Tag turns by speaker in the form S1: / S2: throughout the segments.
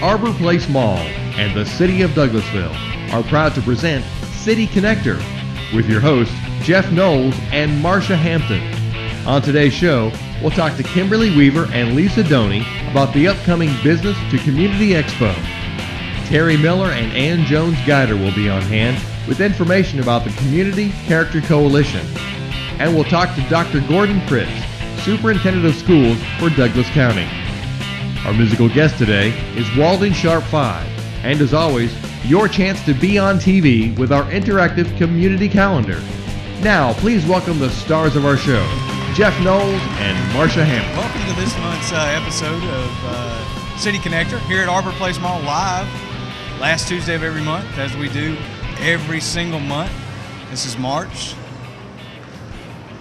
S1: Arbor Place Mall and the City of Douglasville are proud to present City Connector with your hosts Jeff Noles and Marcia Hampton. On today's show, we'll talk to Kimberly Weaver and Lisa Doney about the upcoming Business to Community Expo. Terry Miller and Ann Jones-Guider will be on hand with information about the Community Character Coalition. And we'll talk to Dr. Gordon Pritz, Superintendent of Schools for Douglas County. Our musical guest today is Walden Sharp 5, and as always, your chance to be on TV with our interactive community calendar. Now, please welcome the stars of our show, Jeff Noles and Marcia Hampton.
S2: Welcome to this month's episode of City Connector here at Arbor Place Mall live, last Tuesday of every month, as we do every single month. This is March.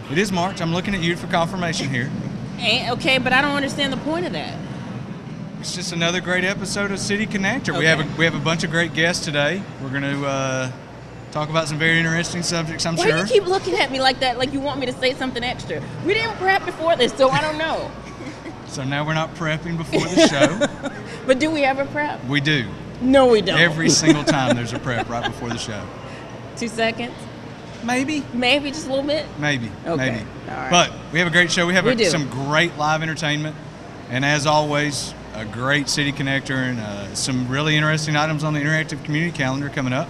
S2: It is March. I'm looking at you for confirmation here.
S3: Okay, but I don't understand the point of that.
S2: It's just another great episode of City Connector.
S3: Okay.
S2: We have a bunch of great guests today. We're going to talk about some very interesting subjects, I'm sure.
S3: Why do you keep looking at me like that, like you want me to say something extra? We didn't prep before this, so I don't know.
S2: So now we're not prepping before the show.
S3: But do we ever prep?
S2: We do.
S3: No, we don't.
S2: Every single time there's a prep right before the show.
S3: 2 seconds?
S2: Maybe.
S3: Maybe just a little bit?
S2: Maybe.
S3: Okay.
S2: Maybe.
S3: All right.
S2: But we have a great show. We have
S3: We do.
S2: some great live entertainment. And as always, a great City Connector and some really interesting items on the interactive community calendar coming up.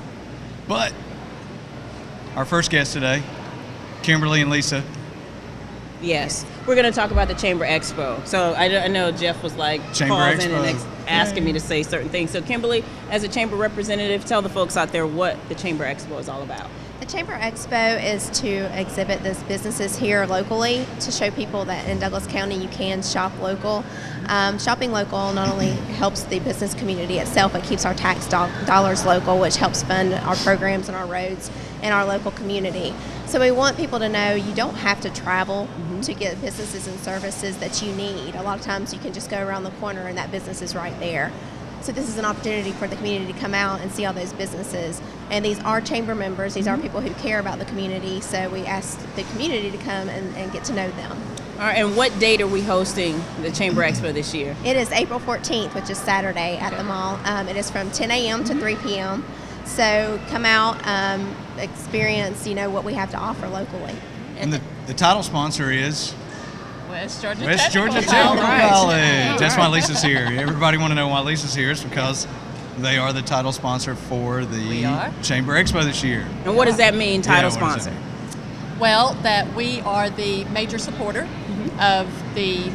S2: But our first guest today, Kimberly and Lisa.
S3: Yes. We're going to talk about the Chamber Expo. So I know Jeff was like
S2: Chamber
S3: pausing
S2: Expo.
S3: and asking me to say certain things. So Kimberly, as a Chamber representative, tell the folks out there what the Chamber Expo is all about.
S4: The Chamber Expo is to exhibit those businesses here locally to show people that in Douglas County you can shop local. Shopping local not only helps the business community itself, it keeps our tax dollars local, which helps fund our programs and our roads in our local community. So we want people to know you don't have to travel to get businesses and services that you need. A lot of times you can just go around the corner and that business is right there. So this is an opportunity for the community to come out and see all those businesses. And these are chamber members. These are people who care about the community. So we asked the community to come and get to know them.
S3: All right, and what date are we hosting the Chamber Expo this year?
S4: It is April 14th, which is Saturday at the mall. It is from 10 a.m. to 3 p.m. So come out, experience, what we have to offer locally.
S2: And the title sponsor is
S5: West Georgia
S2: Technical
S3: College.
S2: College. That's why Lisa's here. Everybody want to know why Lisa's here. It's because they are the title sponsor for the Chamber Expo this year.
S3: And what does that mean, title
S2: Yeah, what does
S3: sponsor?
S5: Well, that we are the major supporter of the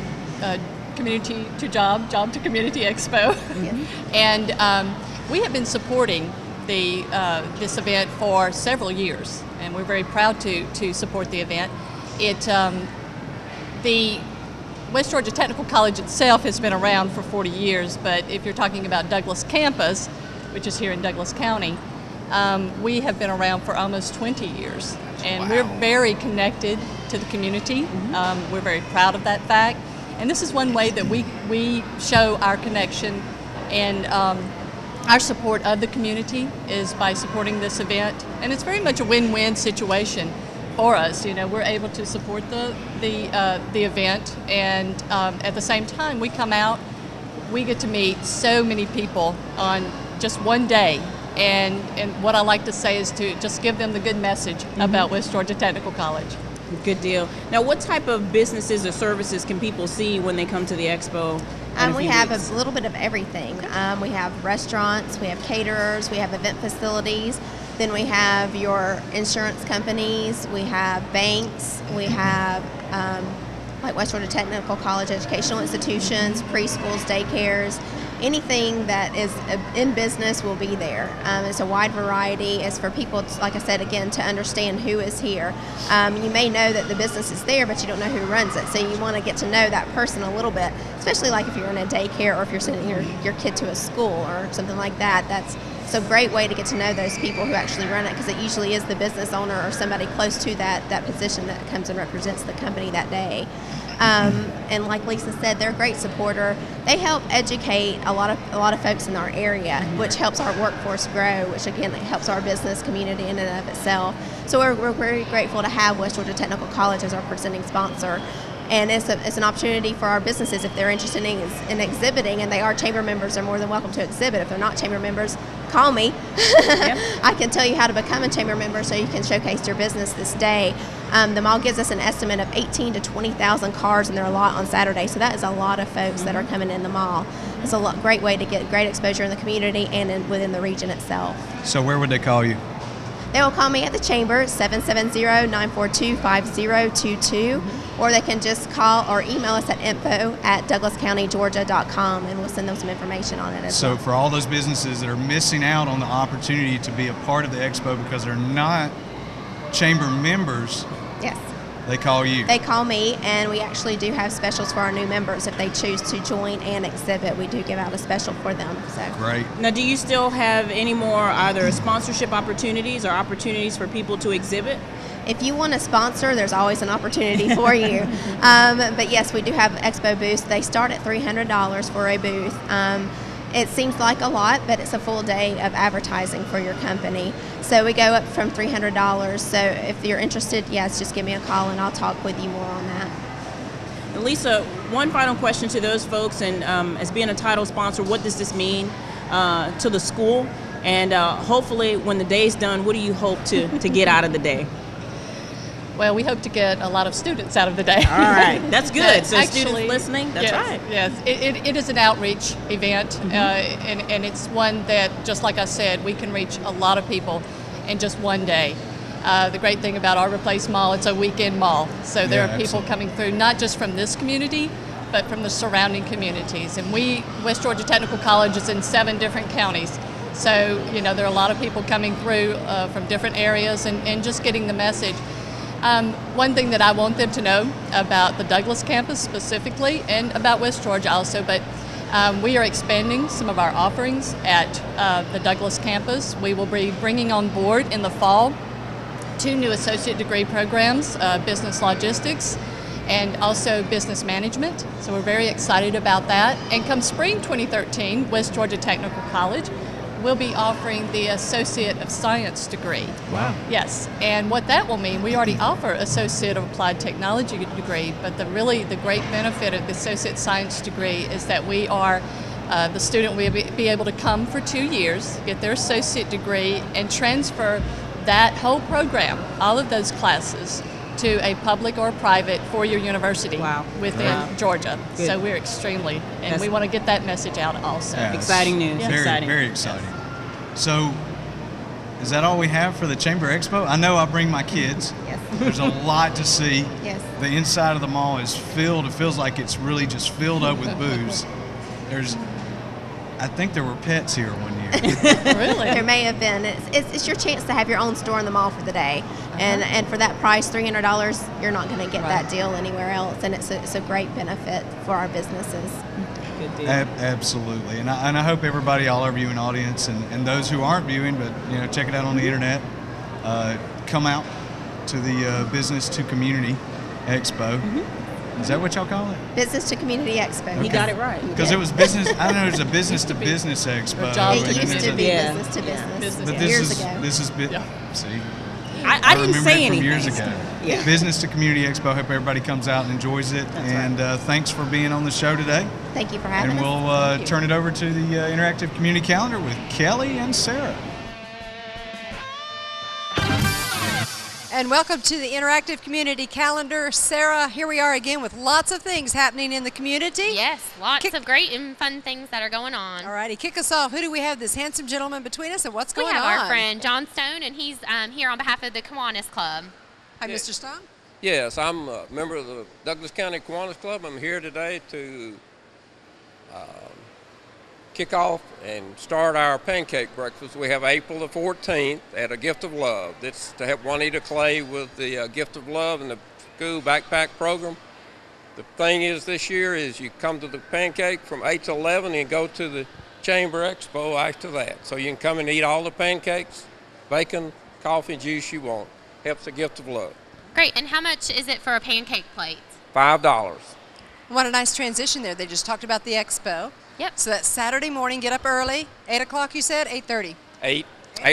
S5: Community to Job to Community Expo. And we have been supporting this event for several years, and we're very proud to support the event. The West Georgia Technical College itself has been around for 40 years, but if you're talking about Douglas campus, which is here in Douglas County, we have been around for almost 20 years. And we're very connected to the community. We're very proud of that fact. And this is one way that we show our connection and our support of the community is by supporting this event. And it's very much a win-win situation for us. We're able to support the event, and at the same time we come out, we get to meet so many people on just one day. And what I like to say is to just give them the good message about West Georgia Technical College.
S3: Good deal. Now, what type of businesses or services can people see when they come to the expo?
S4: We have a little bit of everything. We have restaurants, we have caterers, we have event facilities. Then we have your insurance companies, we have banks, we have like West Georgia Technical College educational institutions, preschools, daycares. Anything that is in business will be there. It's a wide variety. It's for people, like I said, again, to understand who is here. You may know that the business is there, but you don't know who runs it. So you want to get to know that person a little bit, especially like if you're in a daycare or if you're sending your kid to a school or something like that. That's a great way to get to know those people who actually run it, because it usually is the business owner or somebody close to that position that comes and represents the company that day. And like Lisa said, they're a great supporter. They help educate a lot of folks in our area, which helps our workforce grow, which again helps our business community in and of itself. So we're very grateful to have West Georgia Technical College as our presenting sponsor. And it's an opportunity for our businesses if they're interested in exhibiting, and they are chamber members, they're more than welcome to exhibit. If they're not chamber members, call me. Yep. I can tell you how to become a chamber member so you can showcase your business this day. The mall gives us an estimate of 18 to 20,000 cars in their lot on Saturday, so that is a lot of folks that are coming in the mall. It's a great way to get great exposure in the community and within the region itself.
S2: So where would they call you?
S4: They will call me at the chamber, 770-942-5022, or they can just call or email us at info@douglascountygeorgia.com, and we'll send them some information on it as well.
S2: So for all those businesses that are missing out on the opportunity to be a part of the expo because they're not chamber members,
S4: yes,
S2: they call you.
S4: They call me, and we actually do have specials for our new members. If they choose to join and exhibit, we do give out a special for them. So
S2: great.
S3: Now, do you still have any more either sponsorship opportunities or opportunities for people to exhibit?
S4: If you want to sponsor, there's always an opportunity for you. But yes, we do have expo booths. They start at $300 for a booth. It seems like a lot, but it's a full day of advertising for your company. So we go up from $300. So if you're interested, yes, just give me a call and I'll talk with you more on that.
S3: And Lisa, one final question to those folks, and as being a title sponsor, what does this mean to the school? And hopefully when the day's done, what do you hope to get out of the day?
S5: Well, we hope to get a lot of students out of the day.
S3: All right, that's good. So
S5: Actually,
S3: students listening, that's
S5: yes,
S3: right.
S5: Yes, it is an outreach event, and it's one that, just like I said, we can reach a lot of people in just one day. The great thing about Arbor Place Mall, it's a weekend mall, so there are people coming through not just from this community, but from the surrounding communities. And West Georgia Technical College is in 7 different counties. So, there are a lot of people coming through from different areas and just getting the message. One thing that I want them to know about the Douglas campus specifically, and about West Georgia also, but we are expanding some of our offerings at the Douglas campus. We will be bringing on board in the fall 2 new associate degree programs, business logistics and also business management. So we're very excited about that. And come spring 2013, West Georgia Technical College will be offering the Associate of Science degree.
S2: Wow.
S5: Yes, and what that will mean, we already offer Associate of Applied Technology degree, but the great benefit of the Associate Science degree is that we are, the student will be able to come for 2 years, get their associate degree, and transfer that whole program, all of those classes, to a public or private 4-year university within Georgia.
S3: Good.
S5: So we're we want to get that message out also.
S2: Yeah,
S3: exciting news.
S2: Very,
S3: Exciting.
S2: very exciting. So, is that all we have for the Chamber Expo? I know I bring my kids.
S4: Yes.
S2: There's a lot to see.
S4: Yes.
S2: The inside of the mall is filled. It feels like it's really just filled up with booths. I think there were pets here one year.
S5: Really?
S4: There may have been. It's your chance to have your own store in the mall for the day, and for that price, $300, you're not going to get that deal anywhere else, and it's a great benefit for our businesses.
S3: Good deal.
S2: Absolutely, and I hope everybody, all our viewing audience, and those who aren't viewing, but check it out on the internet, come out to the Business to Community Expo. Is that what y'all call it?
S4: Business to Community Expo.
S3: You got it right.
S2: Because it was business. I know there's a business to business expo.
S5: Jobs
S4: It
S5: and
S4: used to be
S3: Yeah.
S4: business to business.
S2: But
S4: years ago.
S2: this is
S5: Yeah.
S2: See,
S3: I didn't
S2: remember
S3: say
S2: it from
S3: anything.
S2: years ago.
S3: Yeah.
S2: Business to Community Expo. Hope everybody comes out and enjoys it.
S3: That's
S2: and thanks for being on the show today.
S4: Thank you for having
S2: And
S4: us.
S2: we'll
S3: Thank you.
S2: turn it over to the interactive community calendar with Kelly and Sarah.
S6: And welcome to the Interactive Community Calendar. Sarah, here we are again with lots of things happening in the community.
S7: Yes, lots of great and fun things that are going on.
S6: All righty, kick us off. Who do we have, this handsome gentleman between us, and what's
S7: We
S6: going
S7: have
S6: on?
S7: our friend John Stone, and he's here on behalf of the Kiwanis Club.
S6: Hi, Mr. Stone.
S8: Yes, I'm a member of the Douglas County Kiwanis Club. I'm here today to kick off and start our pancake breakfast. We have April the 14th at a Gift of Love. It's to help Juanita Clay with the Gift of Love and the school backpack program. The thing is this year is you come to the pancake from 8 to 11 and go to the Chamber Expo after that. So you can come and eat all the pancakes, bacon, coffee, juice you want. Helps the Gift of Love.
S7: Great, and how much is it for a pancake plate?
S8: $5.
S6: What a nice transition there. They just talked about the expo.
S7: Yep.
S6: So that's Saturday morning, get up early. 8 o'clock, you said? 8:30.
S8: 8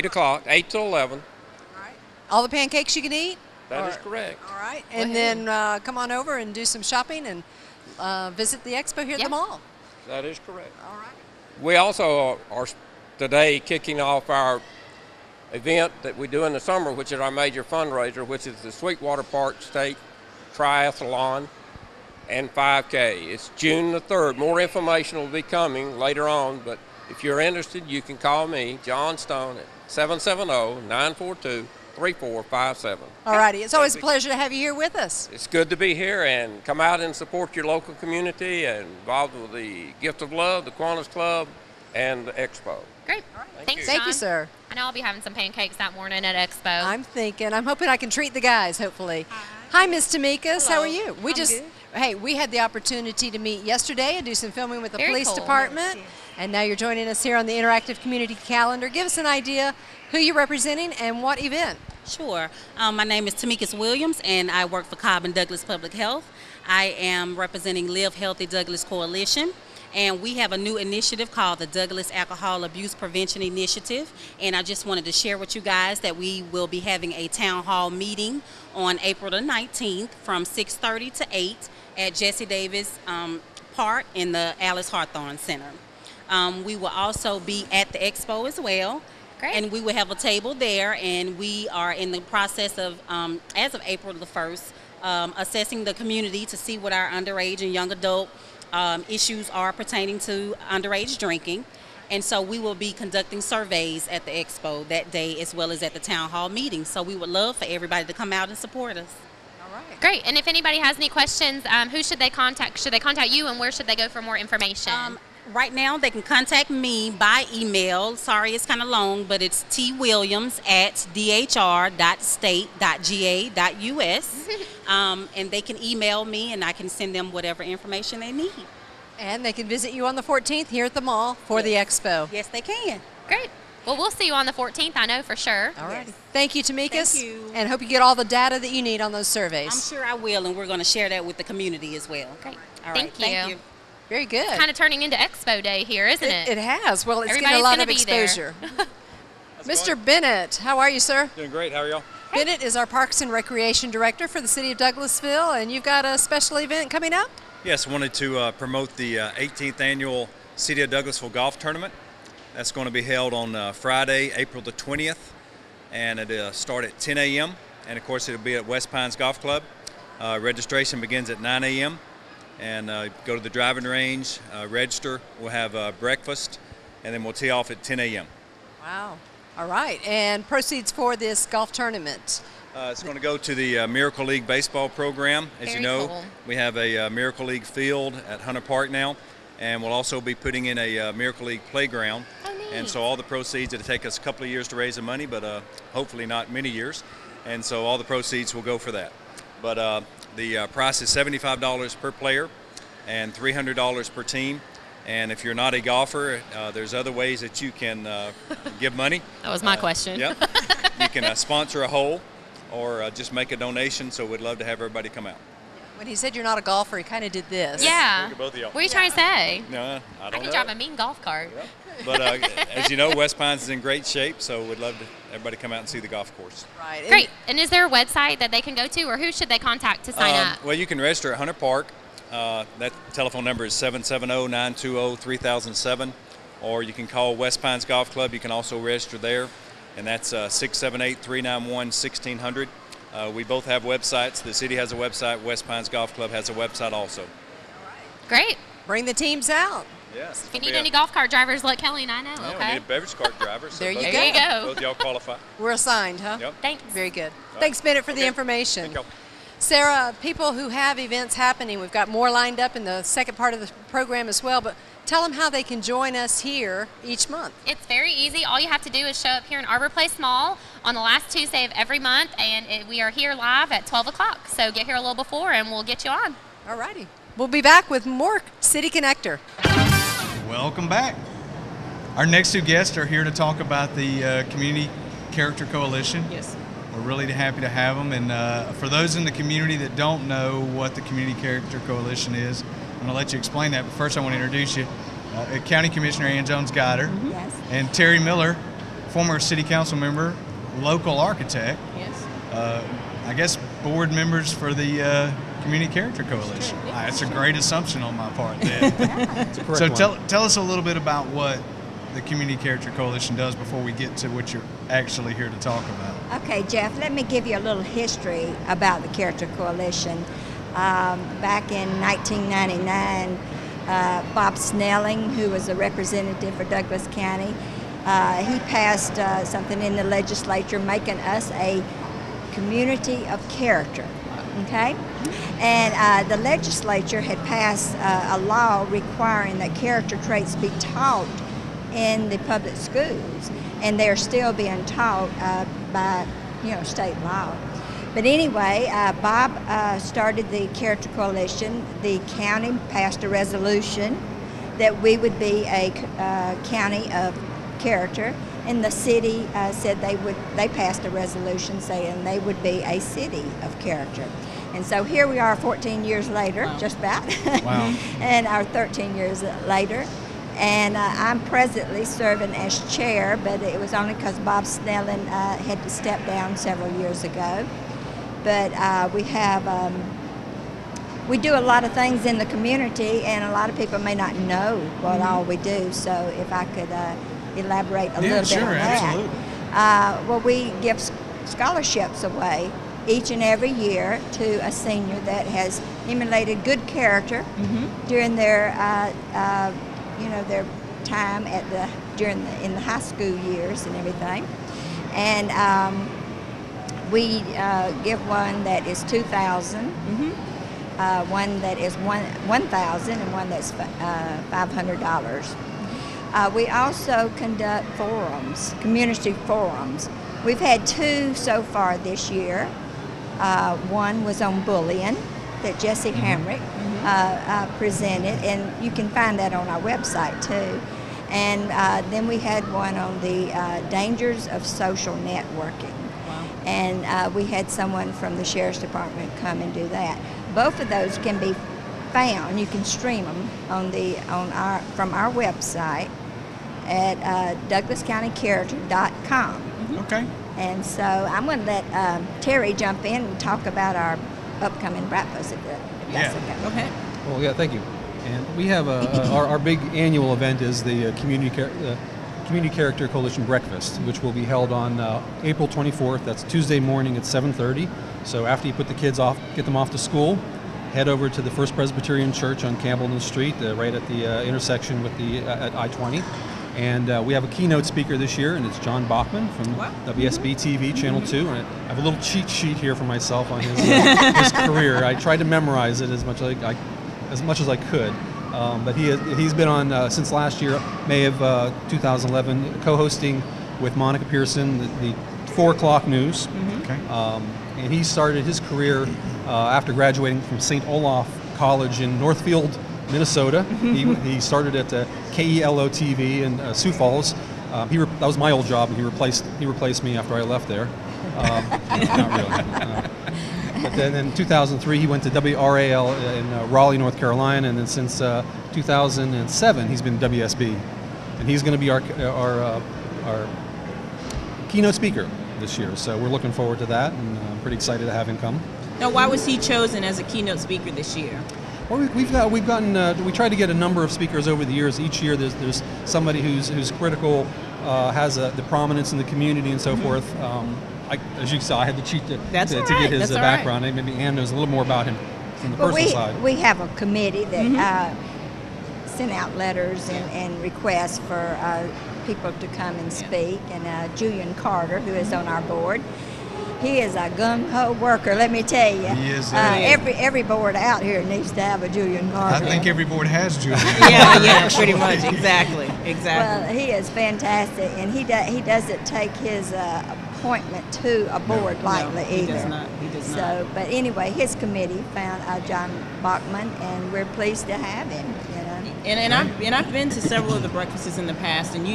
S8: o'clock, 8 to 11.
S6: All right. All the pancakes you can eat?
S8: That is correct.
S6: All right. And then come on over and do some shopping and visit the expo here at the mall.
S8: That is correct.
S6: All right.
S8: We also are today kicking off our event that we do in the summer, which is our major fundraiser, which is the Sweetwater Park State Triathlon and 5K. It's June the 3rd. More information will be coming later on, but if you're interested, you can call me, John Stone, at 770-942-3457.
S6: All righty. It's always a pleasure to have you here with us.
S8: It's good to be here, and come out and support your local community and involved with the Gift of Love, the Kiwanis Club, and the Expo.
S7: Great. Thanks,
S6: Thank
S7: John.
S6: you, sir.
S7: I know I'll be having some pancakes that morning at Expo.
S6: I'm hoping I can treat the guys, hopefully. Hi, Miss Tamikas. How are you? We had the opportunity to meet yesterday and do some filming with the
S7: Very
S6: police
S7: cool.
S6: department. And now you're joining us here on the Interactive Community Calendar. Give us an idea who you're representing and what event.
S9: Sure. My name is Tamikas Williams, and I work for Cobb and Douglas Public Health. I am representing Live Healthy Douglas Coalition, and we have a new initiative called the Douglas Alcohol Abuse Prevention Initiative. And I just wanted to share with you guys that we will be having a town hall meeting on April the 19th from 6:30 to 8 at Jesse Davis Park in the Alice Hawthorne Center. We will also be at the expo as well.
S7: Great.
S9: And we will have a table there, and we are in the process of, as of April the 1st, assessing the community to see what our underage and young adult issues are pertaining to underage drinking. And so we will be conducting surveys at the expo that day as well as at the town hall meeting. So we would love for everybody to come out and support us.
S6: All right.
S7: Great. And if anybody has any questions, who should they contact? Should they contact you, and where should they go for more information?
S9: Right now, they can contact me by email. Sorry, it's kind of long, but it's twilliams@dhr.state.ga.us. And they can email me, and I can send them whatever information they need.
S6: And they can visit you on the 14th here at the mall for the expo.
S9: Yes, they can.
S7: Great. Well, we'll see you on the 14th, I know for sure.
S6: All right. Thank you, Tamikas.
S9: Thank you.
S6: And hope you get all the data that you need on those surveys.
S9: I'm sure I will, and we're going to share that with the community as well.
S7: Great.
S9: All right.
S7: Thank you.
S6: Very good.
S7: It's kind of turning into Expo Day here, isn't it?
S6: It has. Well, it's
S7: Everybody's
S6: getting a lot
S7: gonna
S6: of
S7: be there.
S6: exposure. Mr. Bennett, how are you, sir?
S10: Doing great. How are y'all?
S6: Bennett is our Parks and Recreation Director for the City of Douglasville, and you've got a special event coming up?
S10: Yes, wanted to promote the 18th annual City of Douglasville Golf Tournament. That's going to be held on Friday, April the 20th, and it'll start at 10 a.m. And of course, it'll be at West Pines Golf Club. Registration begins at 9 a.m. And go to the driving range, register. We'll have breakfast, and then we'll tee off at 10 a.m.
S6: Wow. All right. And proceeds for this golf tournament?
S10: It's going to go to the Miracle League baseball program. As
S7: Very
S10: you know,
S7: cool.
S10: we have a Miracle League field at Hunter Park now, and we'll also be putting in a Miracle League playground.
S7: Oh, neat.
S10: And so all the proceeds, it'll take us a couple of years to raise the money, but hopefully not many years. And so all the proceeds will go for that. But the price is $75 per player and $300 per team. And if you're not a golfer, there's other ways that you can give money.
S7: That was my question.
S10: Yep. You can sponsor a hole or just make a donation. So we'd love to have everybody come out.
S6: When he said you're not a golfer, he kind of did this.
S7: Yeah.
S10: Look at both of y'all.
S7: What are you trying to say?
S10: No, I
S7: I
S10: don't
S7: can
S10: know.
S7: drive a mean golf cart.
S10: Yep. But as you know, West Pines is in great shape, so we'd love to everybody come out and see the golf course.
S6: Right.
S7: Great. And is there a website that they can go to, or who should they contact to sign up?
S10: Well, you can register at Hunter Park. That telephone number is 770-920-3007, or you can call West Pines Golf Club. You can also register there, and that's 678-391-1600. We both have websites. The city has a website. West Pines Golf Club has a website also.
S7: Great.
S6: Bring the teams out.
S10: Yes.
S7: If you need any golf cart drivers, let Kelly and I know,
S10: Yeah, we
S7: okay?
S10: need a beverage cart driver. So
S6: There you
S10: both
S6: go.
S7: There you go.
S10: Both y'all qualify.
S6: We're assigned, huh?
S10: Yep.
S7: Thanks.
S6: Very good. Thanks, Bennett, for the
S10: Okay.
S6: information.
S10: Thank y'all.
S6: Sarah, people who have events happening, we've got more lined up in the second part of the program as well, but tell them how they can join us here each month.
S7: It's very easy. All you have to do is show up here in Arbor Place Mall on the last Tuesday of every month, and we are here live at 12 o'clock. So get here a little before, and we'll get you on.
S6: All righty. We'll be back with more City Connector.
S2: Welcome back. Our next two guests are here to talk about the Community Character Coalition.
S3: Yes.
S2: We're really happy to have them. And for those in the community that don't know what the Community Character Coalition is, I'm going to let you explain that. But first, I want to introduce you. County Commissioner Ann Jones-Guider.
S3: Yes.
S2: And Terry Miller, former city council member, local architect.
S3: Yes.
S2: I guess, board members for the Community Character Coalition. That's a great assumption on my part there. So tell us a little bit about what the Community Character Coalition does before we get to what you're actually here to talk about.
S11: Okay, Jeff, let me give you a little history about the Character Coalition. Back in 1999, Bob Snelling, who was a representative for Douglas County, he passed something in the legislature making us a community of character, okay? And the legislature had passed a law requiring that character traits be taught in the public schools, and they're still being taught by, state law. But anyway, Bob started the Character Coalition. The county passed a resolution that we would be a county of character, and the city said they passed a resolution saying they would be a city of character. And so here we are 14 years later, wow. Just about, wow. And our 13 years later. And I'm presently serving as chair, but it was only because Bob Snelling had to step down several years ago. But we do a lot of things in the community, and a lot of people may not know what all we do. So if I could elaborate a little bit on that. Absolutely. Well, we give scholarships away each and every year to a senior that has emulated good character during their their time in the high school years and everything. And we give one that is $2,000, one that is $1,000, and one that's $500. We also conduct forums, community forums. We've had 2 so far this year. One was on bullying that Jesse Hamrick presented, and you can find that on our website too. And then we had one on the dangers of social networking. Wow. And we had someone from the Sheriff's Department come and do that. Both of those can be found. You can stream them from our website at douglascountycharacter.com.
S2: Okay.
S11: And so I'm going to let Terry jump in and talk about our upcoming breakfast, if that's okay.
S2: Okay.
S12: Well, yeah, thank you. And we have our big annual event is the Community Character Coalition Breakfast, which will be held on April 24th. That's Tuesday morning at 7:30. So after you put the kids off, get them off to school, head over to the First Presbyterian Church on Campbellton Street, right at the intersection with at I-20. And we have a keynote speaker this year, and it's John Bachman from WSB TV, Channel 2. And I have a little cheat sheet here for myself on his career. I tried to memorize it as much as I could. But he's been on since last year, May of 2011, co-hosting with Monica Pearson the 4 o'clock news.
S2: Okay.
S12: And he started his career after graduating from St. Olaf College in Northfield, Minnesota. He started at KELO TV in Sioux Falls. That was my old job, and he replaced me after I left there. Not really. But then in 2003, he went to WRAL in Raleigh, North Carolina, and then since 2007, he's been WSB, and he's going to be our keynote speaker this year. So we're looking forward to that, and I'm pretty excited to have him come.
S3: Now, why was he chosen as a keynote speaker this year?
S12: Well, we tried to get a number of speakers over the years. Each year, there's somebody who's critical, has the prominence in the community and so forth. As you saw, I had to cheat to get his background. Right. Maybe Ann knows a little more about him from the personal side.
S11: We have a committee that sent out letters and requests for people to come and speak. And Julian Carter, who is on our board, he is a gung-ho worker, let me tell you.
S2: He is.
S11: Every board out here needs to have a Julian Carter.
S2: I think every board has Julian.
S3: yeah, pretty much, exactly.
S11: Well, he is fantastic, and he doesn't take his appointment to a board lightly either.
S3: He does not.
S11: So, but anyway, his committee found John Bachman, and we're pleased to have him.
S3: And I've been to several of the breakfasts in the past, and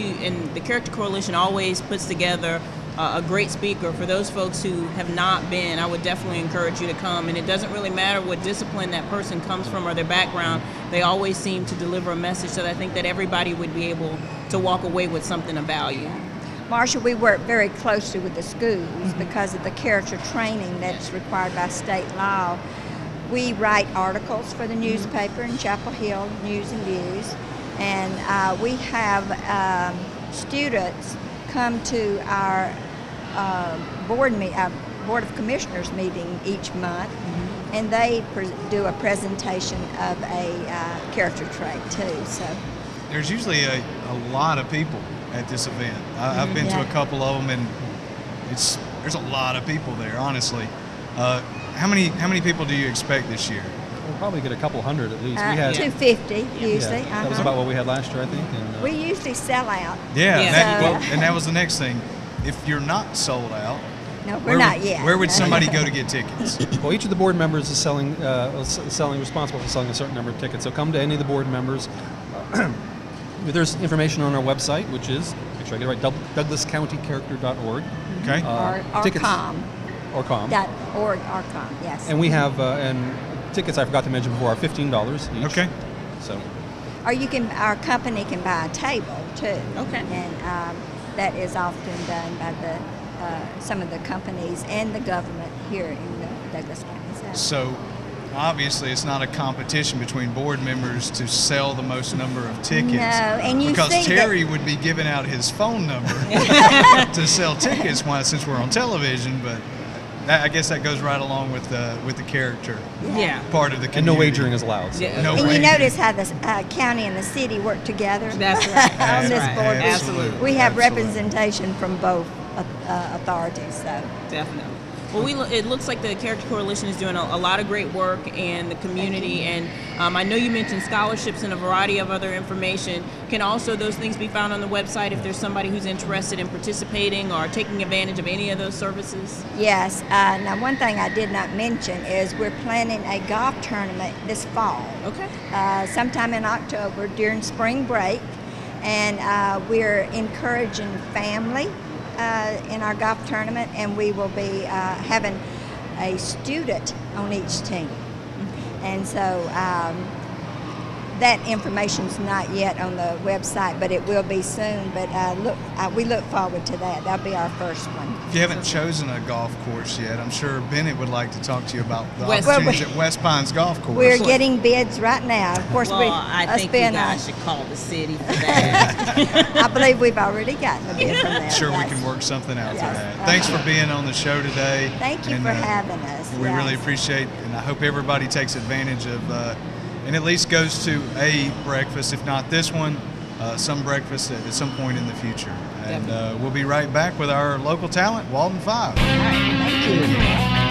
S3: the Character Coalition always puts together a great speaker. For those folks who have not been, I would definitely encourage you to come. And it doesn't really matter what discipline that person comes from or their background. They always seem to deliver a message, so I think that everybody would be able to walk away with something of value.
S11: Marcia, we work very closely with the schools because of the character training that's required by state law. We write articles for the newspaper in Chapel Hill, News and Views, and we have students come to our Board of Commissioners meeting each month, and they do a presentation of a character trait too. So
S2: there's usually a lot of people at this event. I've been to a couple of them, and there's a lot of people there. Honestly, how many people do you expect this year?
S12: We'll probably get a couple hundred at least.
S11: We had 250 usually.
S12: Yeah, that was about what we had last year, I think. And,
S11: we usually sell out.
S2: Yeah, and that was the next thing. If you're not sold out,
S11: no, we're not yet.
S2: Where would somebody go to get tickets?
S12: Well, each of the board members is responsible for selling a certain number of tickets. So come to any of the board members. There's information on our website, which is, make sure I get it right, douglascountycharacter.org.
S2: Okay.
S11: Or
S12: tickets,
S11: com.
S12: Or com.
S11: .org or com, yes.
S12: And we have, and tickets I forgot to mention before are $15 each.
S2: Okay.
S12: So.
S11: Or our company can buy a table too.
S3: Okay.
S11: And that is often done by some of the companies and the government here in Douglas County.
S2: So obviously it's not a competition between board members to sell the most number of tickets.
S11: No, and you
S2: because
S11: see
S2: Terry would be giving out his phone number to sell tickets since we're on television, but I guess that goes right along with the character part of the community.
S12: And no wagering is allowed. So.
S3: Yeah.
S2: No
S11: and
S2: wagering.
S11: you notice how the county and the city work together.
S3: That's right.
S11: on this board.
S3: Absolutely.
S11: We have representation from both authorities. So
S3: definitely. Well, it looks like the Character Coalition is doing a lot of great work in the community, and I know you mentioned scholarships and a variety of other information. Can also those things be found on the website if there's somebody who's interested in participating or taking advantage of any of those services?
S11: Yes. Now, one thing I did not mention is we're planning a golf tournament this fall.
S3: Okay.
S11: Sometime in October during spring break, and we're encouraging family in our golf tournament, and we will be having a student on each team. And so that information's not yet on the website, but it will be soon. But we look forward to that. That'll be our first one.
S2: If you haven't chosen a golf course yet, I'm sure Bennett would like to talk to you about the opportunities at West Pines Golf Course.
S11: We're getting bids right now. Of course,
S3: I think you guys should call the city for that.
S11: I believe we've already gotten a bid from that.
S2: Sure, we can work something out for that. Thanks for being on the show today.
S11: Thank you for having us.
S2: We really appreciate, and I hope everybody takes advantage of and at least goes to a breakfast, if not this one, some breakfast at some point in the future. And we'll be right back with our local talent, Walden 5.
S11: All right, thank you.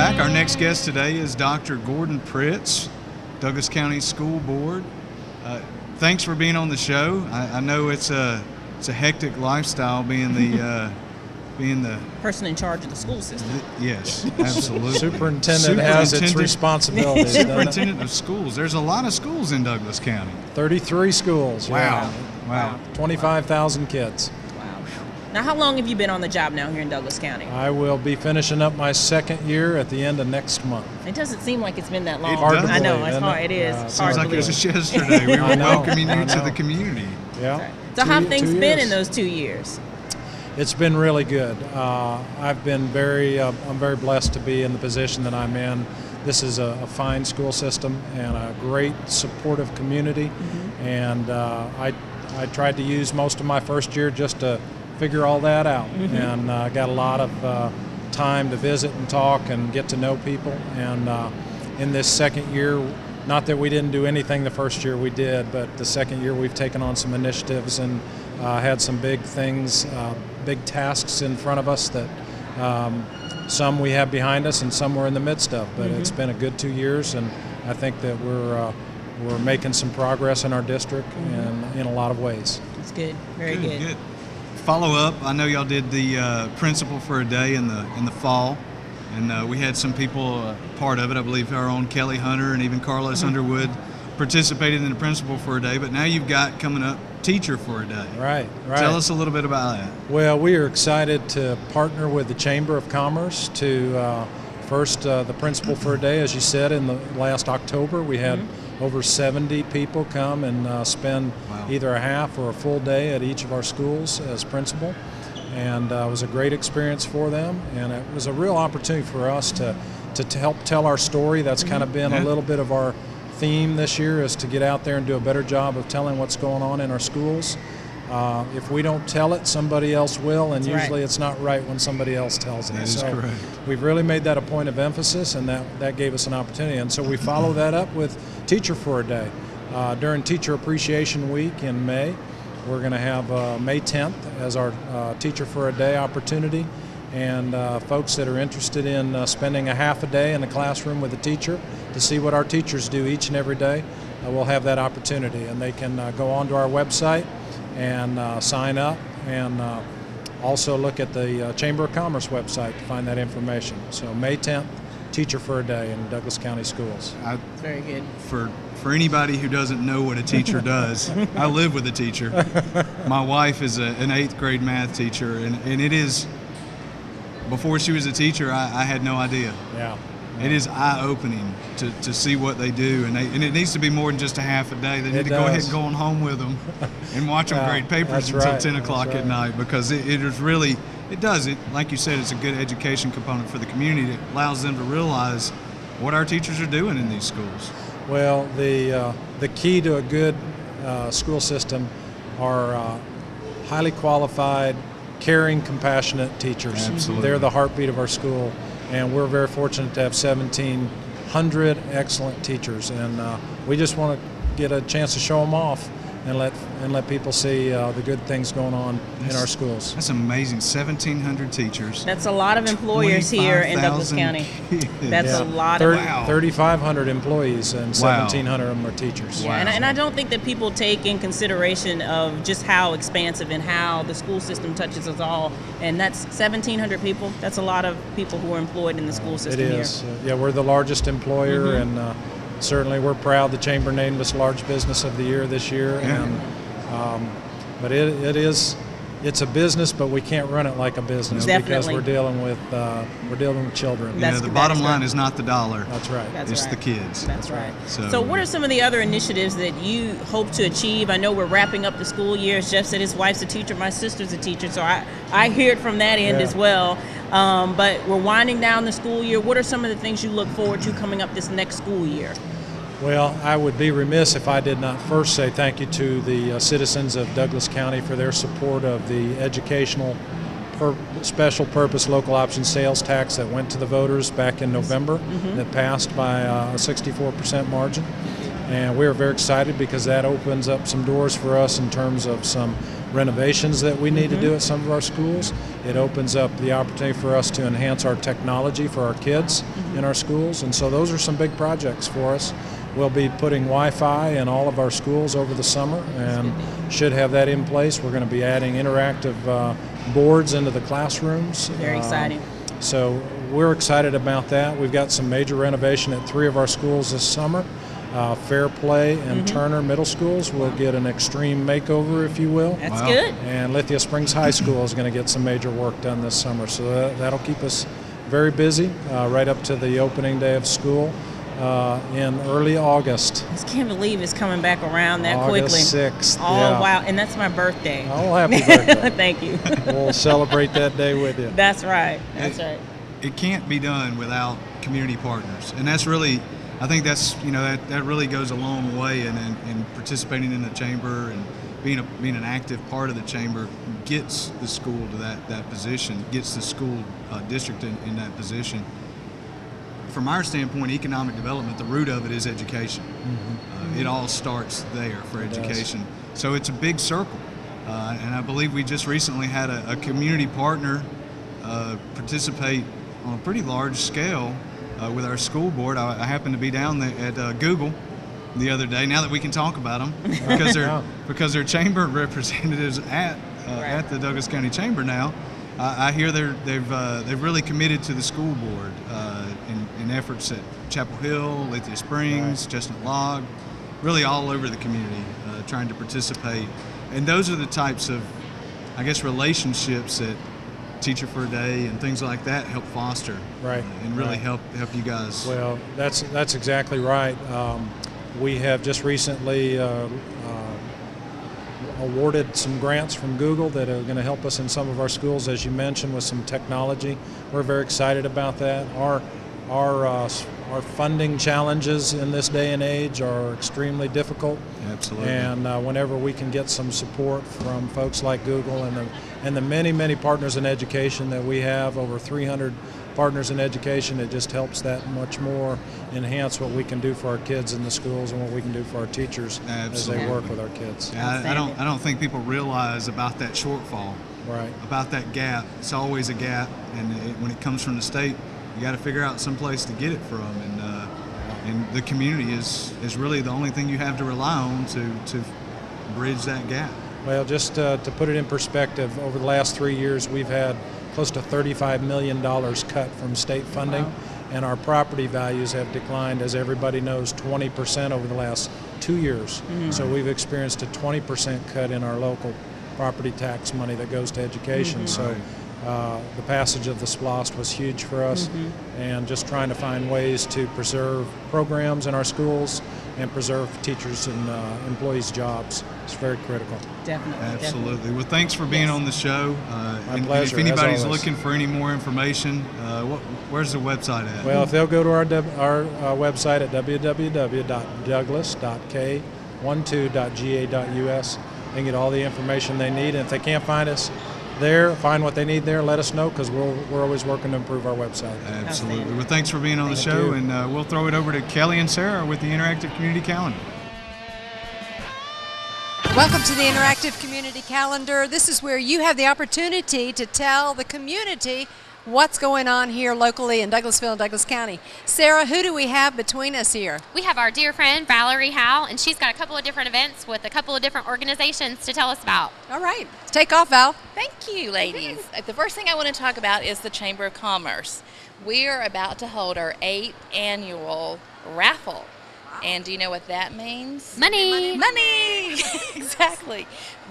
S2: back. Our next guest today is Dr. Gordon Pritz, Douglas County School Board. Thanks for being on the show. I know it's a hectic lifestyle being the
S3: person in charge of the school system.
S2: Yes, absolutely.
S13: Superintendent has its responsibilities.
S2: Superintendent of schools. There's a lot of schools in Douglas County.
S13: 33 schools.
S2: Wow.
S13: Yeah. Wow. 25,000 kids.
S3: Now, how long have you been on the job now here in Douglas County?
S13: I will be finishing up my second year at the end of next month.
S3: It doesn't seem like it's been that long.
S2: I
S3: know, it's hard. It is.
S2: Seems like it was just yesterday. We were welcoming you to the community.
S3: Yeah. So how have things been in those 2 years?
S13: It's been really good. I've been I'm very blessed to be in the position that I'm in. This is a fine school system and a great supportive community. Mm-hmm. And I tried to use most of my first year just to figure all that out. Mm-hmm. And got a lot of time to visit and talk and get to know people. And in this second year, not that we didn't do anything the first year, we did, but the second year we've taken on some initiatives and had some big things, big tasks in front of us that some we have behind us and some we're in the midst of. But it's been a good 2 years, and I think that we're making some progress in our district and in a lot of ways.
S3: That's good. Very good.
S2: Follow up. I know y'all did the principal for a day in the fall, and we had some people part of it. I believe our own Kelly Hunter and even Carlos Underwood participated in the principal for a day. But now you've got coming up teacher for a day.
S13: Right.
S2: Tell us a little bit about that.
S13: Well, we are excited to partner with the Chamber of Commerce to first the principal for a day. As you said, in the last October, we had over 70 people come and spend either a half or a full day at each of our schools as principal. And it was a great experience for them, and it was a real opportunity for us to help tell our story. That's kind of been a little bit of our theme this year, is to get out there and do a better job of telling what's going on in our schools. If we don't tell it, somebody else will, and usually it's not right when somebody else tells it.
S2: That is correct.
S13: We've really made that a point of emphasis, and that gave us an opportunity. And so we follow that up with Teacher for a Day. During Teacher Appreciation Week in May, we're going to have May 10th as our Teacher for a Day opportunity. And folks that are interested in spending a half a day in the classroom with a teacher to see what our teachers do each and every day, will have that opportunity. And they can go onto our website and sign up, and also look at the Chamber of Commerce website to find that information. So May 10th, Teacher for a Day in Douglas County Schools.
S3: Very good.
S2: For anybody who doesn't know what a teacher does, I live with a teacher. My wife is an 8th grade math teacher, and it is, before she was a teacher, I had no idea.
S13: Yeah.
S2: It is eye-opening to see what they do, and it needs to be more than just a half a day. They need to go ahead and go on home with them and watch them grade papers until 10 o'clock at night, because it is really, it does. Like you said, it's a good education component for the community. It allows them to realize what our teachers are doing in these schools.
S13: Well, the key to a good school system are highly qualified, caring, compassionate teachers.
S2: Absolutely.
S13: They're the heartbeat of our school, and we're very fortunate to have 1,700 excellent teachers, and we just want to get a chance to show them off and let people see the good things going on in our schools.
S2: That's amazing. 1,700 teachers.
S3: That's a lot of employers here in Douglas County. That's a lot of
S13: 3,500 employees, and 1,700 of them are teachers.
S3: Yeah, and I don't think that people take in consideration of just how expansive and how the school system touches us all. And that's 1,700 people. That's a lot of people who are employed in the school system here.
S13: It is. Yeah, we're the largest employer, and certainly we're proud the Chamber named us Large Business of the Year this year. And but it's a business, but we can't run it like a business because we're dealing with children.
S2: The bottom line is not the dollar.
S13: That's right.
S2: It's the kids.
S3: That's right. So what are some of the other initiatives that you hope to achieve? I know we're wrapping up the school year. As Jeff said, his wife's a teacher, my sister's a teacher, so I hear it from that end as well. But we're winding down the school year. What are some of the things you look forward to coming up this next school year?
S13: Well, I would be remiss if I did not first say thank you to the citizens of Douglas County for their support of the educational special purpose local option sales tax that went to the voters back in November, that passed by a 64% margin. And we're very excited because that opens up some doors for us in terms of some renovations that we need to do at some of our schools. It opens up the opportunity for us to enhance our technology for our kids in our schools. And so those are some big projects for us. We'll be putting Wi-Fi in all of our schools over the summer and should have that in place. We're going to be adding interactive boards into the classrooms.
S3: Very exciting.
S13: So we're excited about that. We've got some major renovation at 3 of our schools this summer. Fair Play and Turner Middle Schools will get an extreme makeover, if you will.
S3: That's good.
S13: And Lithia Springs High School is going to get some major work done this summer. So that'll keep us very busy right up to the opening day of school in early August.
S3: I just can't believe it's coming back around that
S13: August
S3: quickly.
S13: 6th.
S3: Oh,
S13: yeah.
S3: wow. And that's my birthday.
S13: Oh, happy birthday.
S3: Thank you.
S13: We'll celebrate that day with you.
S3: That's right. That's right.
S2: It can't be done without community partners. And that's really, I think that's, that really goes a long way in participating in the chamber and being an active part of the chamber gets the school to that position, gets the school district in that position. From our standpoint, economic development, the root of it is education. It all starts there for education. So it's a big circle. And I believe we just recently had a community partner participate on a pretty large scale with our school board. I happened to be down there at Google the other day. Now that we can talk about them, because they're chamber representatives at the Douglas County Chamber now. I hear they've really committed to the school board in efforts at Chapel Hill, Lithia Springs, Chestnut Log, really all over the community, trying to participate. And those are the types of, I guess, relationships that Teacher for a Day and things like that help foster, and really help you guys.
S13: Well, that's exactly right. We have just recently awarded some grants from Google that are going to help us in some of our schools, as you mentioned, with some technology. We're very excited about that. Our funding challenges in this day and age are extremely difficult.
S2: Absolutely.
S13: And whenever we can get some support from folks like Google and the many partners in education that we have, over 300 partners in education, it just helps that much more enhance what we can do for our kids in the schools and what we can do for our teachers as they work with our kids.
S2: Yeah, I don't think people realize about that shortfall, about that gap. It's always a gap, and when it comes from the state, you got to figure out some place to get it from, and the community is really the only thing you have to rely on to bridge that gap.
S13: Well, just to put it in perspective, over the last 3 years, we've had close to $35 million cut from state funding, and our property values have declined, as everybody knows, 20% over the last 2 years. So we've experienced a 20% cut in our local property tax money that goes to education. So the passage of the SPLOST was huge for us, and just trying to find ways to preserve programs in our schools and preserve teachers and employees' jobs. It's very critical.
S3: Definitely.
S2: Absolutely. Well, thanks for being on the show.
S13: My pleasure.
S2: If anybody's looking for any more information, where's the website at?
S13: Well, if they'll go to our website at www.douglas.k12.ga.us, they can get all the information they need. And if they can't find us there, find what they need there, let us know, because we're always working to improve our website.
S2: Absolutely. Well, thanks for being on the show, and we'll throw it over to Kelly and Sarah with the Interactive Community Calendar.
S6: Welcome to the Interactive Community Calendar. This is where you have the opportunity to tell the community what's going on here locally in Douglasville and Douglas County. Sarah, who do we have between us here?
S7: We have our dear friend Valerie Howe, and she's got a couple of different events with a couple of different organizations to tell us about.
S6: All right, take off, Val.
S14: Thank you, ladies. The first thing I want to talk about is the Chamber of Commerce. We are about to hold our 8th annual raffle. And do you know what that means?
S7: Money!
S14: Money! Exactly.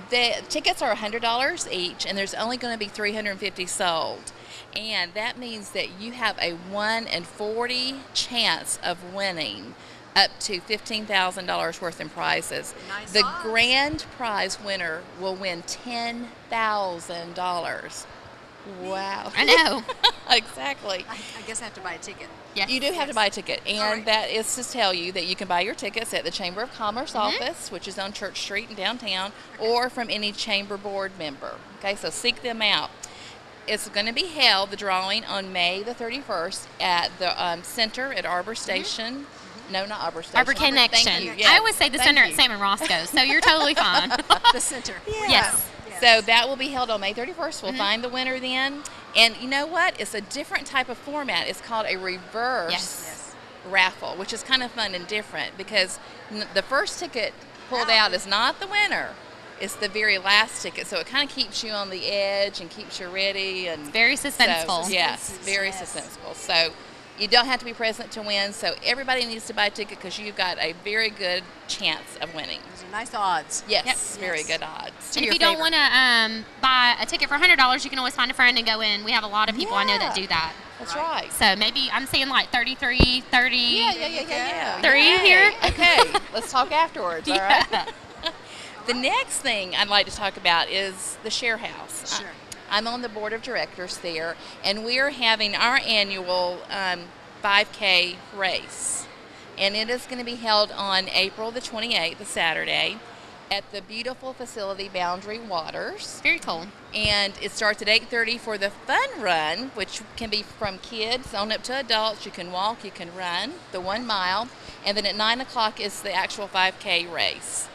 S14: The tickets are $100 each, and there's only going to be 350 sold. And that means that you have a 1 in 40 chance of winning up to $15,000 worth in prizes.
S6: Nice.
S14: The grand prize winner will win $10,000. Wow.
S7: I know.
S14: Exactly.
S6: I guess I have to buy a ticket.
S14: Yes. You do have to buy a ticket, and that is to tell you that you can buy your tickets at the Chamber of Commerce office, which is on Church Street in downtown, or from any Chamber Board member. Okay, so seek them out. It's going to be held, the drawing, on May the 31st at the center at Arbor Station. No, not Arbor Station.
S7: Arbor Connection.
S14: Thank you. Yes.
S7: I always say the center at Salmon Roscoe, so you're totally fine.
S6: The center.
S14: Yeah.
S7: Yes.
S14: So that will be held on May 31st. We'll find the winner then. And you know what? It's a different type of format. It's called a reverse raffle, which is kind of fun and different because the first ticket pulled out is not the winner. It's the very last ticket. So it kind of keeps you on the edge and keeps you ready. And
S7: very suspenseful.
S14: So, yes, very suspenseful. So you don't have to be present to win. So everybody needs to buy a ticket because you've got a very good chance of winning.
S6: Those are nice odds.
S14: Yes, very good odds.
S7: And if you don't want to buy a ticket for $100, you can always find a friend and go in. We have a lot of people I know that do that.
S14: That's right.
S7: So maybe I'm seeing like 33, 30.
S14: Yeah.
S7: 3 here.
S14: Okay, let's talk afterwards, all right? The next thing I'd like to talk about is the Share House.
S6: Sure.
S14: I'm on the board of directors there, and we're having our annual 5K race. And it is going to be held on April the 28th, the Saturday, at the beautiful facility Boundary Waters.
S7: Very cool.
S14: And it starts at 8:30 for the fun run, which can be from kids on up to adults. You can walk, you can run, the 1 mile. And then at 9 o'clock is the actual 5K race.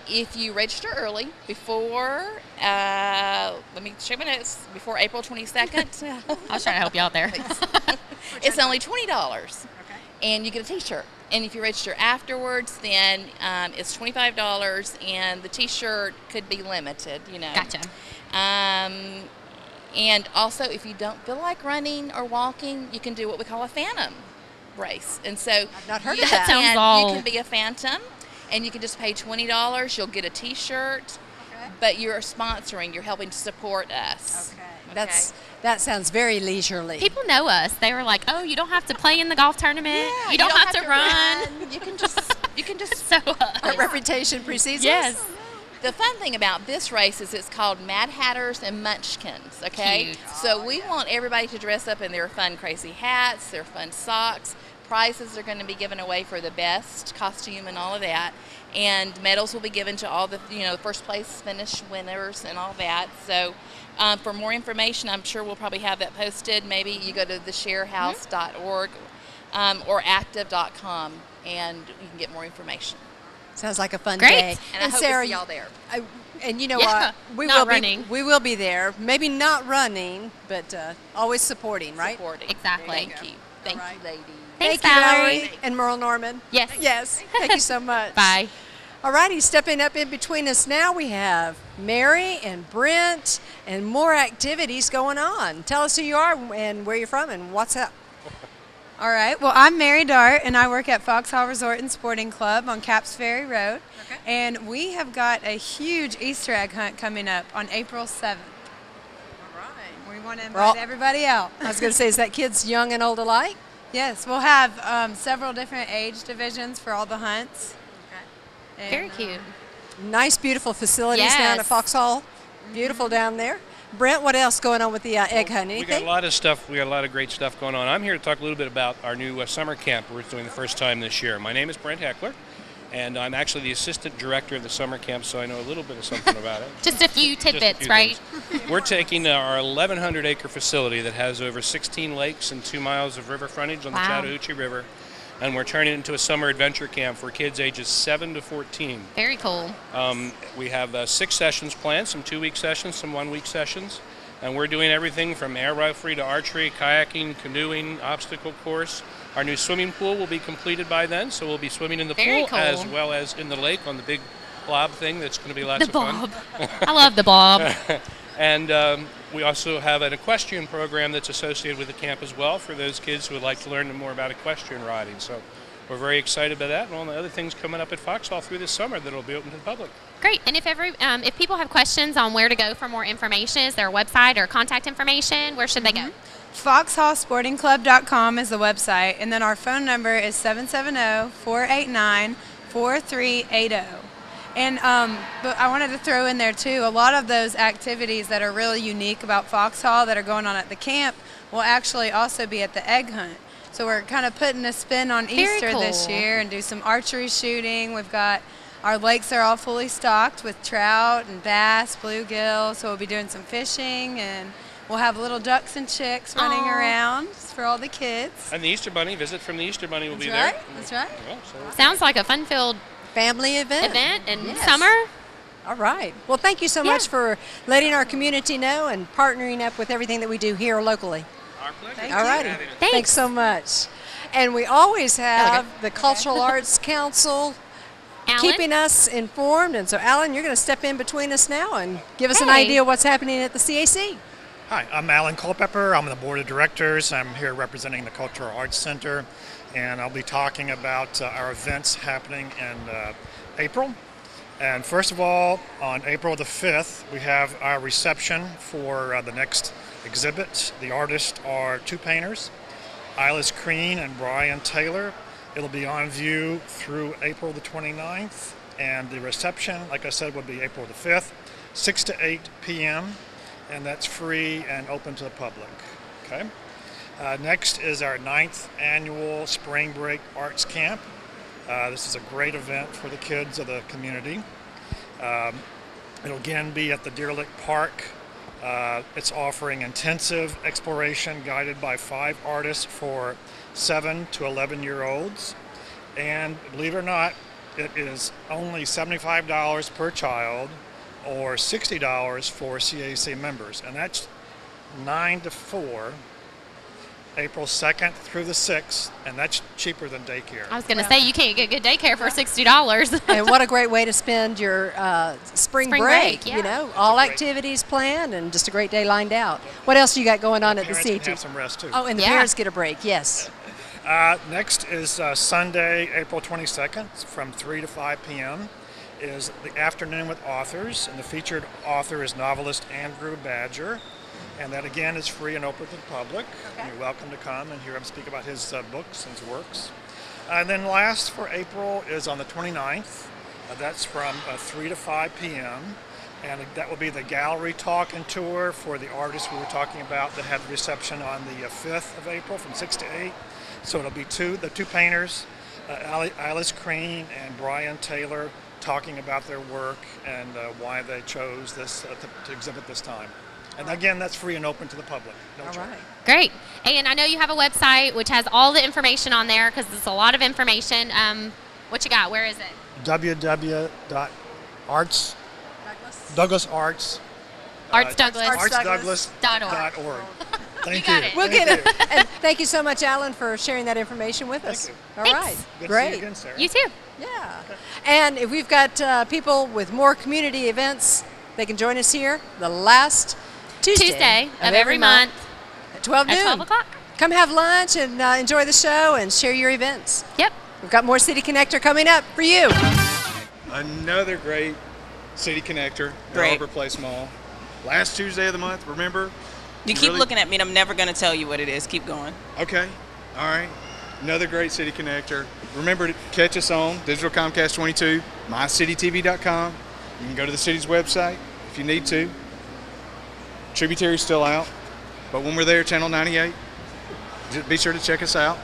S14: If you register early, before, let me check my notes, before April 22nd.
S7: I was trying to help you out there.
S14: It's only $20. And you get a t-shirt. And if you register afterwards, then it's $25, and the t-shirt could be limited, you know.
S7: Gotcha.
S14: And also, if you don't feel like running or walking, you can do what we call a phantom race. And so
S6: I've not heard of that.
S14: you can be a phantom, and you can just pay $20. You'll get a t-shirt, but you're sponsoring. You're helping to support us.
S6: Okay. That sounds very leisurely.
S7: People know us. They were like, "Oh, you don't have to play in the golf tournament.
S14: Yeah,
S7: you don't have to run.
S14: You can just
S7: So
S6: our reputation precedes
S7: yes.
S6: us.
S14: The fun thing about this race is it's called Mad Hatters and Munchkins, okay?
S7: Cute.
S14: So we want everybody to dress up in their fun, crazy hats, their fun socks. Prizes are going to be given away for the best costume and all of that. And medals will be given to all the, first place finish winners and all that. So for more information, I'm sure we'll probably have that posted. Maybe you go to thesharehouse.org or active.com and you can get more information.
S6: Sounds like a fun
S7: Great.
S6: day.
S14: And I hope
S6: Sarah,
S14: to see y'all there.
S6: And you know
S7: Yeah,
S6: what? We will be there. Maybe not running, but always supporting, right?
S14: Supporting.
S7: Exactly.
S14: Thank you. Thank you, ladies.
S7: Thanks,
S6: Thank you,
S7: Valerie.
S6: Valerie and Merle Norman.
S7: Yes.
S6: Yes. Thank you so much.
S7: Bye.
S6: All righty, stepping up in between us now, we have Mary and Brent and more activities going on. Tell us who you are and where you're from and what's up.
S15: All right. Well, I'm Mary Dart, and I work at Foxhall Resort and Sporting Club on Caps Ferry Road. Okay. And we have got a huge Easter egg hunt coming up on April 7th. All right. We want to invite everybody out.
S6: I was going to say, is that kids young and old alike?
S15: Yes. We'll have several different age divisions for all the hunts. Okay.
S7: Very cute.
S6: Nice, beautiful facilities down at Foxhall. Beautiful down there. Brent, what else going on with the egg hunt? Anything?
S16: We got a lot of stuff. We got a lot of great stuff going on. I'm here to talk a little bit about our new summer camp we're doing the first time this year. My name is Brent Heckler, and I'm actually the assistant director of the summer camp, so I know a little bit of something about it.
S7: Just a few tidbits, right?
S16: We're taking our 1,100-acre facility that has over 16 lakes and 2 miles of river frontage on the Chattahoochee River, and we're turning it into a summer adventure camp for kids ages 7 to 14.
S7: Very cool.
S16: We have 6 sessions planned, some 2-week sessions, some 1-week sessions, and we're doing everything from air riflery to archery, kayaking, canoeing, obstacle course. Our new swimming pool will be completed by then, so we'll be swimming in the pool as well as in the lake on the big blob thing that's going to be lots of fun.
S7: I love the blob.
S16: And we also have an equestrian program that's associated with the camp as well for those kids who would like to learn more about equestrian riding. So we're very excited about that and all the other things coming up at Foxhall through this summer that will be open to the public.
S7: Great. And if people have questions on where to go for more information, is there a website or contact information? Where should they go?
S15: FoxhallSportingClub.com is the website, and then our phone number is 770-489-4380. And but I wanted to throw in there too, a lot of those activities that are really unique about Foxhall that are going on at the camp will actually also be at the egg hunt. So we're kind of putting a spin on Easter this year and do some archery shooting. We've got our lakes are all fully stocked with trout and bass, bluegill, so we'll be doing some fishing, and We'll have little ducks and chicks running around for all the kids.
S16: And the Easter Bunny, visit from the Easter Bunny will be
S15: right.
S16: there.
S15: That's right.
S16: Yeah, so.
S7: Sounds like a fun-filled
S6: family event
S7: in
S6: Yes.
S7: summer.
S6: All right. Well, thank you so much for letting our community know and partnering up with everything that we do here locally.
S16: Our pleasure.
S6: All righty. Thanks so much. And we always have the Cultural Arts Council keeping us informed. And so, Alan, you're going to step in between us now and give us an idea of what's happening at the CAC.
S17: Hi, I'm Alan Culpepper. I'm on the board of directors. I'm here representing the Cultural Arts Center, and I'll be talking about our events happening in April. And first of all, on April the 5th, we have our reception for the next exhibit. The artists are two painters, Ilis Crean and Brian Taylor. It'll be on view through April the 29th, and the reception, like I said, will be April the 5th, 6 to 8 p.m., and that's free and open to the public. Okay. Next is our 9th annual Spring Break Arts Camp. This is a great event for the kids of the community. It'll again be at the Deer Lick Park. It's offering intensive exploration guided by 5 artists for 7 to 11-year-olds. And believe it or not, it is only $75 per child or $60 for CAC members. And that's 9 to 4, April 2nd through the 6th, and that's cheaper than daycare.
S7: I was going to say, you can't get good daycare for $60.
S6: And what a great way to spend your spring break.
S7: Yeah.
S6: You know, all activities planned and just a great day lined out. What else you got going on at the
S17: Parents
S6: CAC?
S17: can have some rest too.
S6: Oh, and the parents get a break, yes.
S17: Next is Sunday, April 22nd, from 3 to 5 p.m. is the Afternoon with Authors, and the featured author is novelist Andrew Badger. And that again is free and open to the public. Okay. You're welcome to come and hear him speak about his books and his works. And then last for April is on the 29th. That's from 3 to 5 p.m. And that will be the gallery talk and tour for the artists we were talking about that had the reception on the 5th of April from 6 to 8. So it'll be the two painters, Ilis Crean and Brian Taylor, talking about their work and why they chose this to exhibit this time. And again, that's free and open to the public.
S6: All right.
S7: Great. And I know you have a website which has all the information on there because it's a lot of information. What you got? Where is it?
S17: www.artsdouglas.org. Thank you.
S6: We'll get it. And thank you so much, Alan, for sharing that information with us. All right.
S17: Good
S6: Great.
S17: to see you again, Sarah.
S7: You too.
S6: Yeah. And if we've got people with more community events, they can join us here the last Tuesday
S7: of every month
S6: at 12 noon.
S7: At 12 o'clock.
S6: Come have lunch and enjoy the show and share your events.
S7: Yep.
S6: We've got more City Connector coming up for you.
S18: Another great City Connector at Arbor Place Mall. Last Tuesday of the month, remember?
S3: You keep looking at me and I'm never going to tell you what it is. Keep going.
S18: Okay. All right. Another great City Connector. Remember to catch us on Digital Comcast 22, mycitytv.com. You can go to the city's website if you need to. Tributary's still out, but when we're there, Channel 98, just be sure to check us out.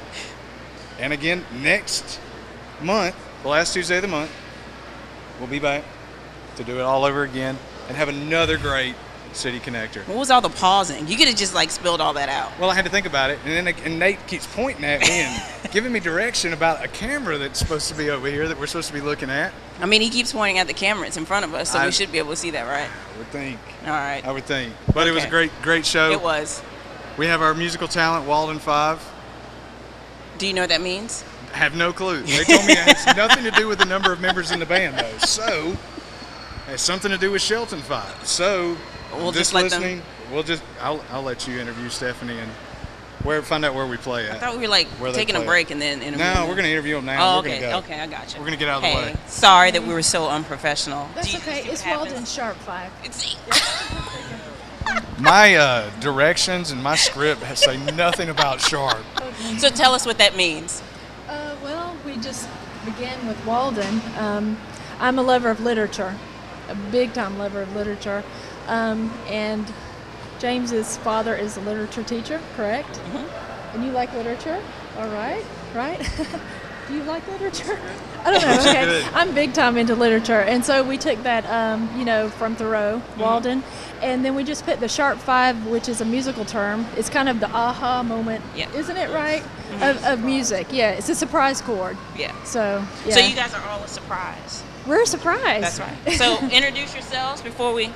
S18: And again, next month, the last Tuesday of the month, we'll be back to do it all over again and have another great City Connector.
S3: What was all the pausing? You could have just spilled all that out.
S18: Well, I had to think about it, and then Nate keeps pointing at me and giving me direction about a camera that's supposed to be over here that we're supposed to be looking at.
S3: I mean, he keeps pointing at the camera. It's in front of us, so we should be able to see that, right?
S18: I would think.
S3: All right.
S18: I would think. But It was a great show.
S3: It was.
S18: We have our musical talent, Walden 5.
S3: Do you know what that means?
S18: I have no clue. They told me it has nothing to do with the number of members in the band, though. So, it has something to do with Shelton 5. So,
S3: we'll
S18: just
S3: just let
S18: listening, I'll let you interview Stephanie and find out where we play at.
S3: I thought we were taking a break and then interview
S18: No,
S3: them.
S18: we're going to interview them now.
S3: Oh,
S18: We're
S3: okay.
S18: gonna go.
S3: Okay, I got you.
S18: We're going to get out of the way.
S3: Sorry that we were so unprofessional.
S19: That's okay. It's Walden Sharp 5.
S18: My directions and my script say nothing about Sharp.
S3: So tell us what that means.
S19: Well, we just began with Walden. I'm a lover of literature, a big-time lover of literature, and James's father is a literature teacher, correct? Mm-hmm. And you like literature? All right, right? Do you like literature? I don't know. Okay, I'm big time into literature, and so we took that, from Thoreau, Walden, and then we just put the sharp 5, which is a musical term. It's kind of the aha moment, isn't it? Right? Of music. Yeah, it's a surprise chord.
S3: Yeah.
S19: So yeah.
S3: So you guys are all a surprise.
S19: We're a surprise.
S3: That's right. So introduce yourselves before we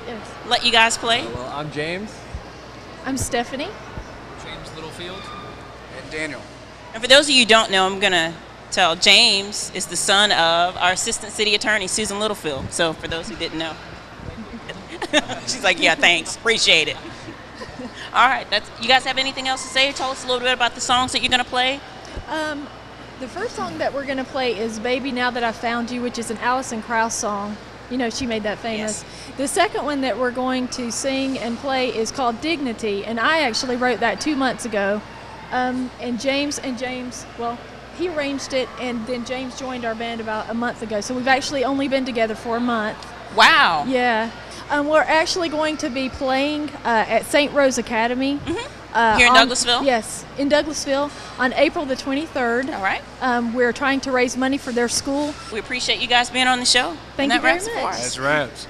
S3: let you guys play.
S20: Well, I'm James.
S19: I'm Stephanie.
S20: James Littlefield.
S18: And Daniel.
S3: And for those of you who don't know, I'm going to tell James is the son of our assistant city attorney, Susan Littlefield. So for those who didn't know. She's like, yeah, thanks. Appreciate it. All right. You guys have anything else to say? Tell us a little bit about the songs that you're going to play.
S19: The first song that we're going to play is Baby Now That I Found You, which is an Alison Krauss song. You know, she made that famous. Yes. The second one that we're going to sing and play is called Dignity, and I actually wrote that 2 months ago. And James, well, he arranged it, and then James joined our band about a month ago. So we've actually only been together for a month.
S3: Wow.
S19: Yeah. We're actually going to be playing at St. Rose Academy.
S3: Here in Douglasville?
S19: Yes, in Douglasville on April the 23rd.
S3: All right.
S19: We're trying to raise money for their school.
S3: We appreciate you guys being on the show.
S19: Thank you very much.
S18: That's wraps.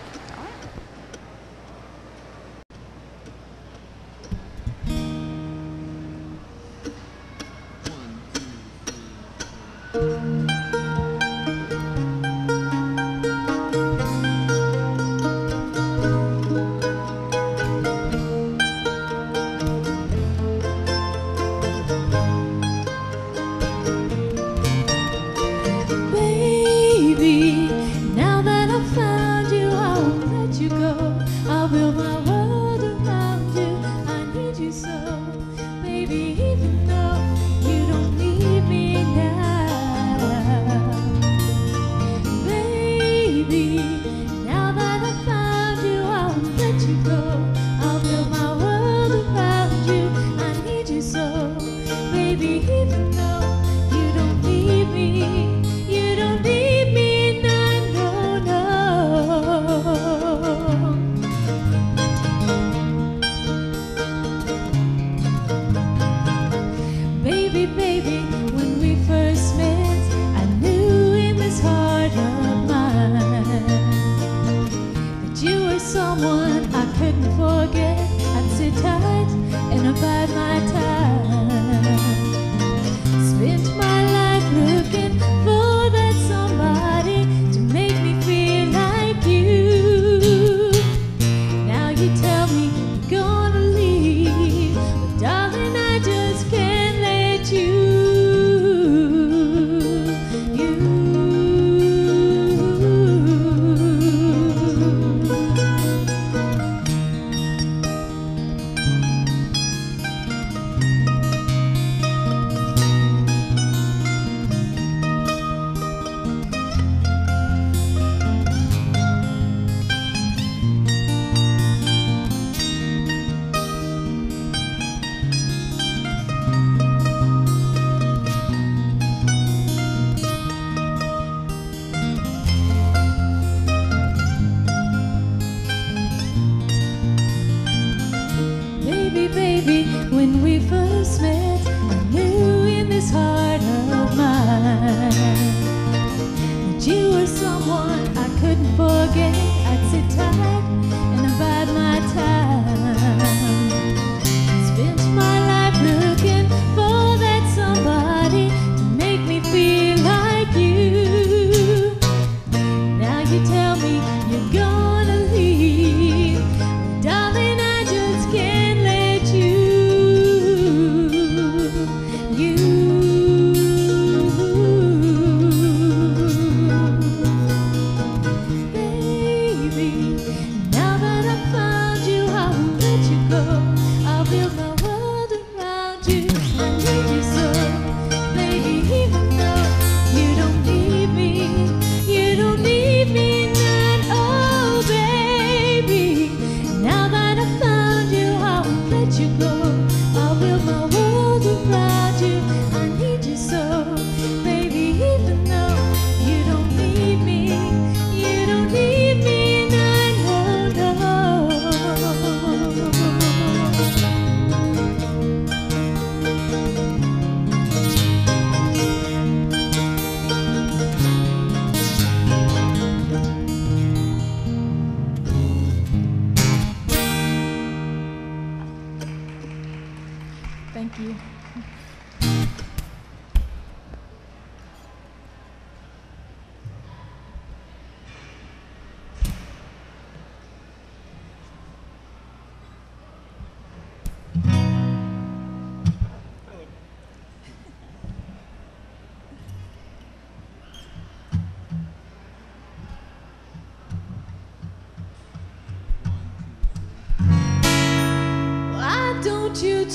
S21: Baby, now that I found you, I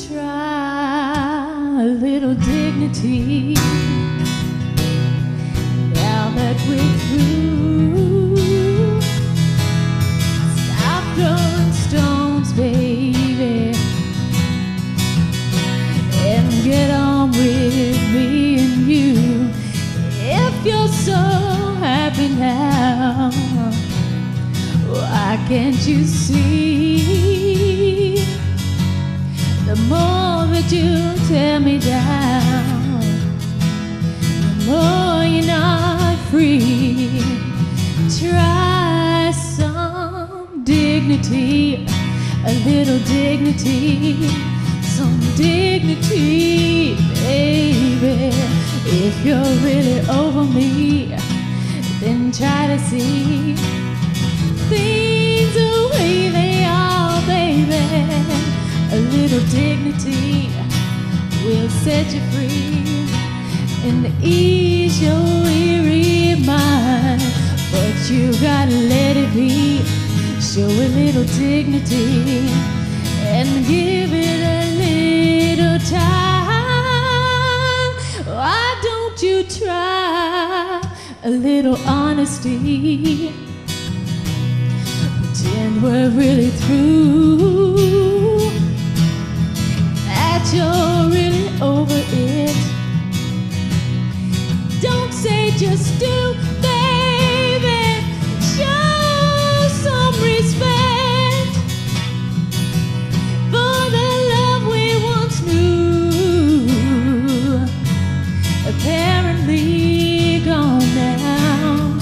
S21: try a little dignity now that we're through? Stop throwing stones, baby, and get on with me and you. If you're so happy now, why can't you see? The more that you tear me down, the more you're not free. Try some dignity, a little dignity, some dignity, baby. If you're really over me, then try to see things the way they are, baby. A little dignity will set you free and ease your weary mind. But you gotta let it be. Show a little dignity and give it a little time. Why don't you try a little honesty? Pretend we're really through, that you're really over it. Don't say just do, baby. Show some respect for the love we once knew. Apparently gone now,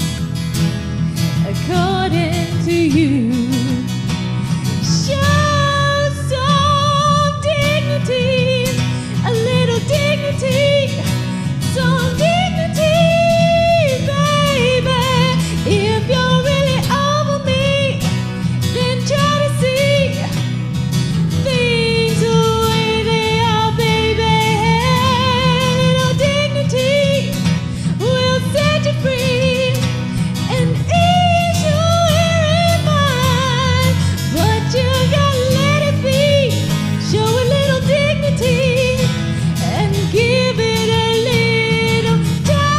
S21: according to you. Show some dignity, a little dignity, some dignity, baby. If you're really over me, then try to see things the way they are, baby. A little dignity will set you free and ease your weary mind. But you gotta let it be. Show a little dignity and give it a little time.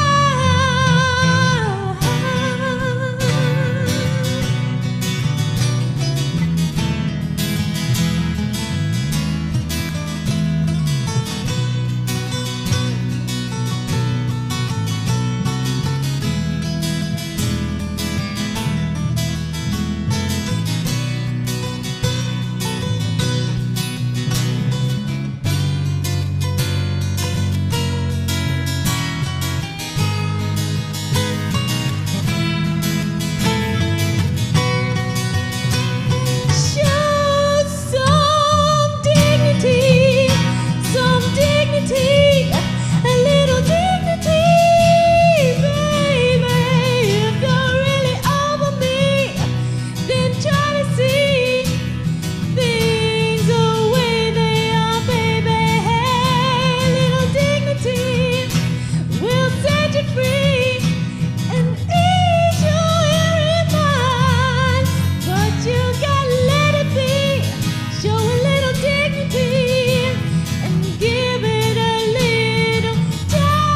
S21: Show some dignity, some dignity, a little dignity, baby. If you're really over me, then try to see things the way they are, baby. A little dignity will set you free and ease your weary mind. But you gotta let it be. Show a little dignity and give it a little time.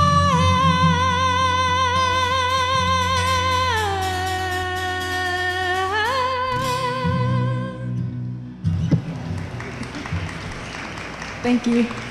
S19: Thank you.